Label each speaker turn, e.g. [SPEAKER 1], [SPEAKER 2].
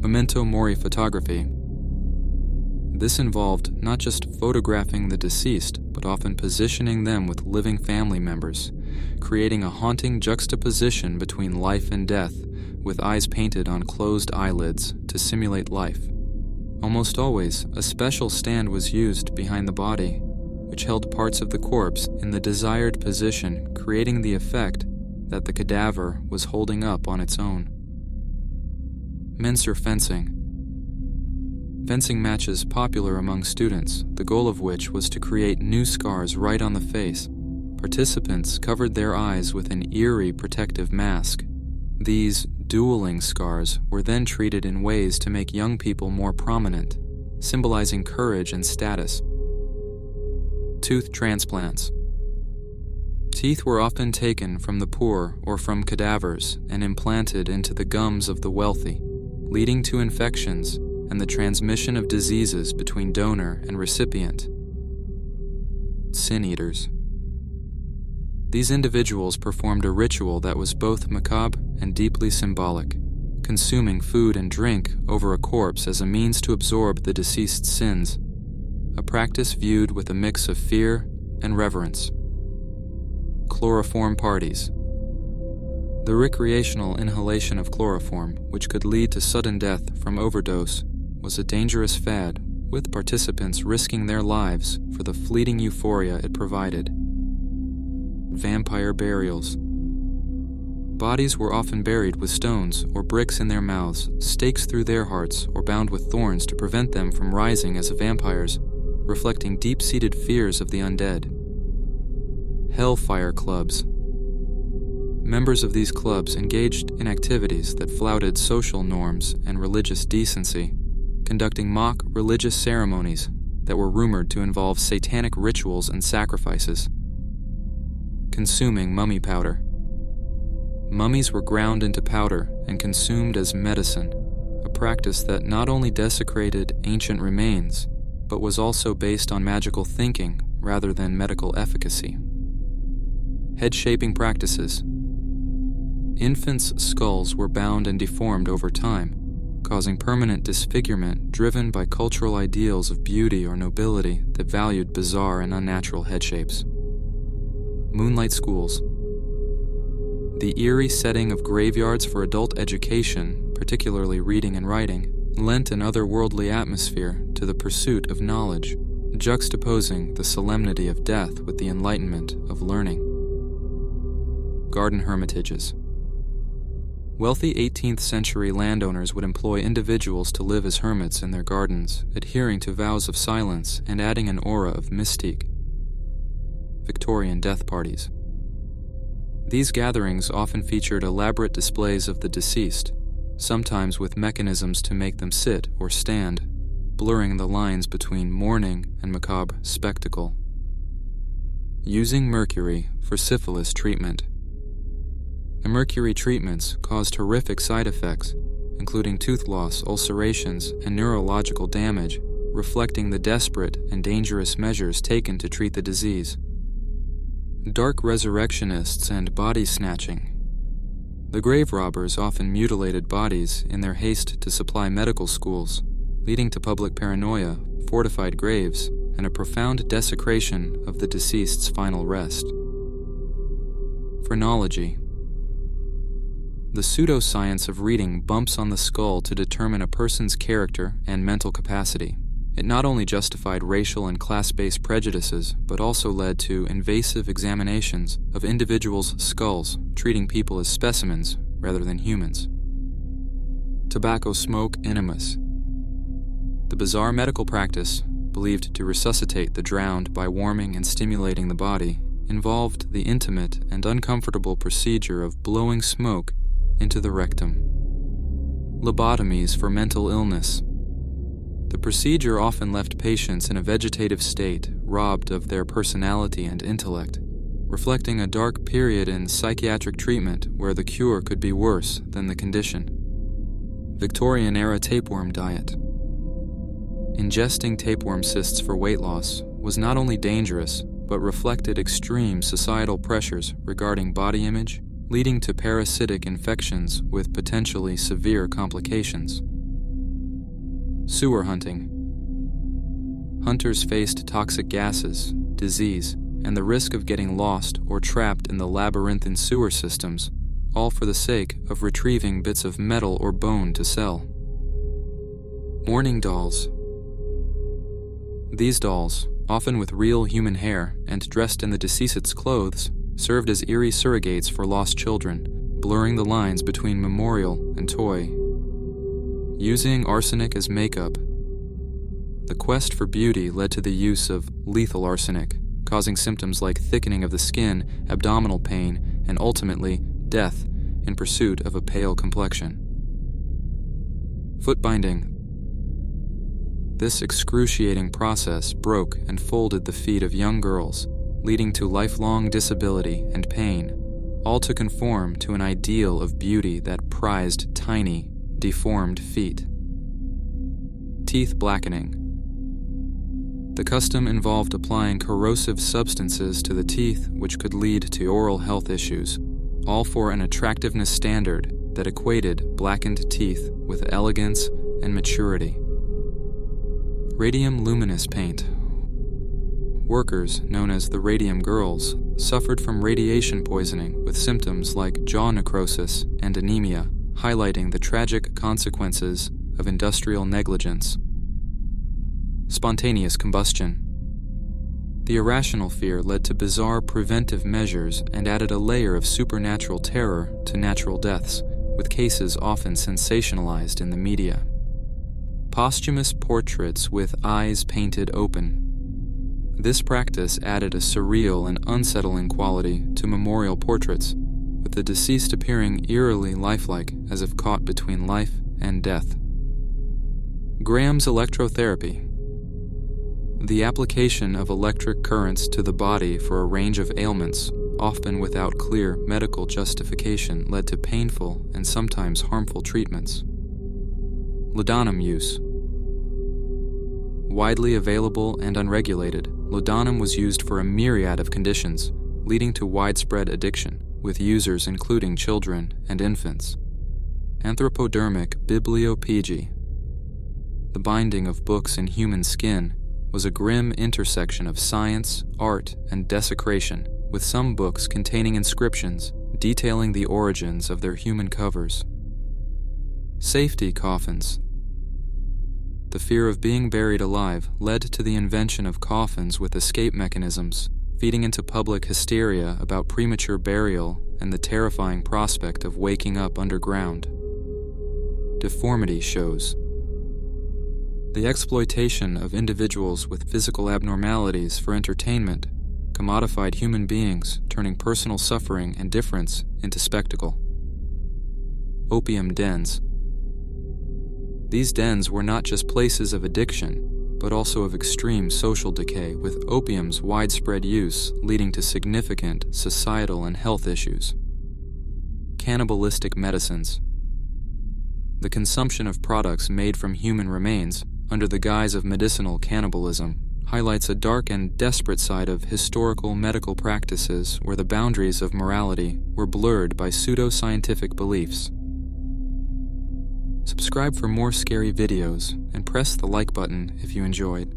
[SPEAKER 1] Memento mori photography. This involved not just photographing the deceased, but often positioning them with living family members, creating a haunting juxtaposition between life and death, with eyes painted on closed eyelids to simulate life. Almost always, a special stand was used behind the body, which held parts of the corpse in the desired position, creating the effect that the cadaver was holding up on its own. Menser fencing. Fencing matches popular among students, the goal of which was to create new scars right on the face. Participants covered their eyes with an eerie protective mask. These dueling scars were then treated in ways to make young people more prominent, symbolizing courage and status. Tooth transplants. Teeth were often taken from the poor or from cadavers and implanted into the gums of the wealthy, leading to infections and the transmission of diseases between donor and recipient. Sin eaters. These individuals performed a ritual that was both macabre and deeply symbolic, consuming food and drink over a corpse as a means to absorb the deceased's sins, a practice viewed with a mix of fear and reverence. Chloroform parties. The recreational inhalation of chloroform, which could lead to sudden death from overdose, was a dangerous fad, with participants risking their lives for the fleeting euphoria it provided. Vampire burials. Bodies were often buried with stones or bricks in their mouths, stakes through their hearts, or bound with thorns to prevent them from rising as vampires, reflecting deep-seated fears of the undead. Hellfire clubs. Members of these clubs engaged in activities that flouted social norms and religious decency, conducting mock religious ceremonies that were rumored to involve satanic rituals and sacrifices. Consuming mummy powder. Mummies were ground into powder and consumed as medicine, a practice that not only desecrated ancient remains, but was also based on magical thinking rather than medical efficacy. Head-shaping practices. Infants' skulls were bound and deformed over time, causing permanent disfigurement driven by cultural ideals of beauty or nobility that valued bizarre and unnatural head shapes. Moonlight schools. The eerie setting of graveyards for adult education, particularly reading and writing, lent an otherworldly atmosphere to the pursuit of knowledge, juxtaposing the solemnity of death with the enlightenment of learning. Garden hermitages. Wealthy 18th century landowners would employ individuals to live as hermits in their gardens, adhering to vows of silence and adding an aura of mystique. Victorian death parties. These gatherings often featured elaborate displays of the deceased, sometimes with mechanisms to make them sit or stand, blurring the lines between mourning and macabre spectacle. Using mercury for syphilis treatment. The mercury treatments caused horrific side effects, including tooth loss, ulcerations, and neurological damage, reflecting the desperate and dangerous measures taken to treat the disease. Dark resurrectionists and body snatching. The grave robbers often mutilated bodies in their haste to supply medical schools, leading to public paranoia, fortified graves, and a profound desecration of the deceased's final rest. Phrenology. The pseudoscience of reading bumps on the skull to determine a person's character and mental capacity. It not only justified racial and class-based prejudices, but also led to invasive examinations of individuals' skulls, treating people as specimens rather than humans. Tobacco smoke enemas. The bizarre medical practice, believed to resuscitate the drowned by warming and stimulating the body, involved the intimate and uncomfortable procedure of blowing smoke into the rectum. Lobotomies for mental illness. The procedure often left patients in a vegetative state, robbed of their personality and intellect, reflecting a dark period in psychiatric treatment where the cure could be worse than the condition. Victorian-era tapeworm diet. Ingesting tapeworm cysts for weight loss was not only dangerous, but reflected extreme societal pressures regarding body image, leading to parasitic infections with potentially severe complications. Sewer hunting. Hunters faced toxic gases, disease, and the risk of getting lost or trapped in the labyrinthine sewer systems, all for the sake of retrieving bits of metal or bone to sell. Mourning dolls. These dolls, often with real human hair and dressed in the deceased's clothes, served as eerie surrogates for lost children, blurring the lines between memorial and toy. Using arsenic as makeup. The quest for beauty led to the use of lethal arsenic, causing symptoms like thickening of the skin, abdominal pain, and ultimately death in pursuit of a pale complexion. Foot binding. This excruciating process broke and folded the feet of young girls, leading to lifelong disability and pain, all to conform to an ideal of beauty that prized tiny, deformed feet. Teeth blackening. The custom involved applying corrosive substances to the teeth which could lead to oral health issues, all for an attractiveness standard that equated blackened teeth with elegance and maturity. Radium luminous paint. Workers, known as the Radium Girls, suffered from radiation poisoning with symptoms like jaw necrosis and anemia, highlighting the tragic consequences of industrial negligence. Spontaneous combustion. The irrational fear led to bizarre preventive measures and added a layer of supernatural terror to natural deaths, with cases often sensationalized in the media. Posthumous portraits with eyes painted open. This practice added a surreal and unsettling quality to memorial portraits, with the deceased appearing eerily lifelike as if caught between life and death. Graham's electrotherapy. The application of electric currents to the body for a range of ailments, often without clear medical justification, led to painful and sometimes harmful treatments. Laudanum use. Widely available and unregulated, laudanum was used for a myriad of conditions, leading to widespread addiction, with users including children and infants. Anthropodermic bibliophagy. The binding of books in human skin was a grim intersection of science, art, and desecration, with some books containing inscriptions detailing the origins of their human covers. Safety coffins. The fear of being buried alive led to the invention of coffins with escape mechanisms, feeding into public hysteria about premature burial and the terrifying prospect of waking up underground. Deformity shows. The exploitation of individuals with physical abnormalities for entertainment commodified human beings, turning personal suffering and difference into spectacle. Opium dens. These dens were not just places of addiction, but also of extreme social decay, with opium's widespread use leading to significant societal and health issues. Cannibalistic medicines. The consumption of products made from human remains under the guise of medicinal cannibalism highlights a dark and desperate side of historical medical practices where the boundaries of morality were blurred by pseudo-scientific beliefs. Subscribe for more scary videos and press the like button if you enjoyed.